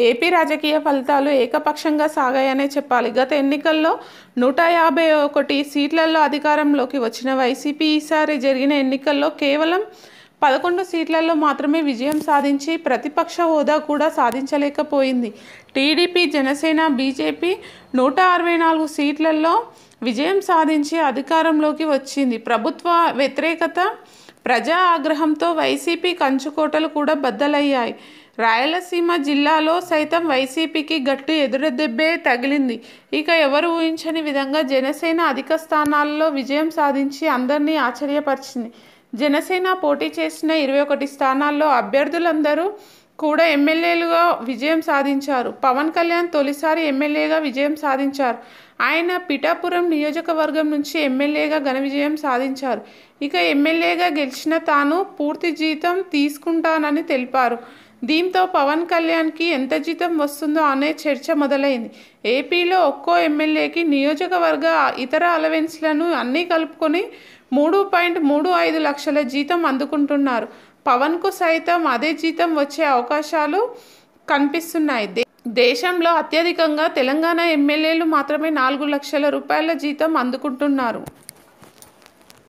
AP రాజకీయ ఫలితాలు ఏకపక్షంగా సాగాయనే చెప్పాలి. గత ఎన్నికల్లో 151 సీట్లలో అధికారంలోకి వచ్చిన వైసీపీ ఈసారి జరిగిన ఎన్నికల్లో కేవలం 11 సీట్లలో మాత్రమే విజయం సాధించి ప్రతిపక్ష హోదా కూడా సాధించలేకపోయింది. టీడీపీ, జనసేన, బీజేపీ 164 సీట్లలో విజయం సాధించి అధికారంలోకి వచ్చింది. ప్రభుత్వ వ్యతిరేకత, ప్రజా ఆగ్రహంతో వైసీపీ కంచుకోటలు కూడా బద్దలయ్యాయి. రాయలసీమ జిల్లాలో సైతం వైసీపీకి గట్టి ఎదురుదెబ్బే తగిలింది. ఇక ఎవరు ఊహించని విధంగా జనసేన అధిక స్థానాల్లో విజయం సాధించి అందరినీ ఆశ్చర్యపరిచింది. జనసేన పోటీ చేసిన 21 స్థానాల్లో అభ్యర్థులందరూ కూడా ఎమ్మెల్యేలుగా విజయం సాధించారు. పవన్ కళ్యాణ్ తొలిసారి ఎమ్మెల్యేగా విజయం సాధించారు. ఆయన పిఠాపురం నియోజకవర్గం నుంచి ఎమ్మెల్యేగా ఘన విజయం సాధించారు. ఇక ఎమ్మెల్యేగా గెలిచిన తాను పూర్తి జీతం తీసుకుంటానని తెలిపారు. దీంతో పవన్ కళ్యాణ్కి ఎంత జీతం వస్తుందో అనే చర్చ మొదలైంది. ఏపీలో ఒక్కో ఎమ్మెల్యేకి నియోజకవర్గ ఇతర అలవెన్స్లను అన్నీ కలుపుకొని 3.35 లక్షల జీతం అందుకుంటున్నారు. పవన్కు సైతం అదే జీతం వచ్చే అవకాశాలు కనిపిస్తున్నాయి. దేశంలో అత్యధికంగా తెలంగాణ ఎమ్మెల్యేలు మాత్రమే 4 లక్షల రూపాయల జీతం అందుకుంటున్నారు.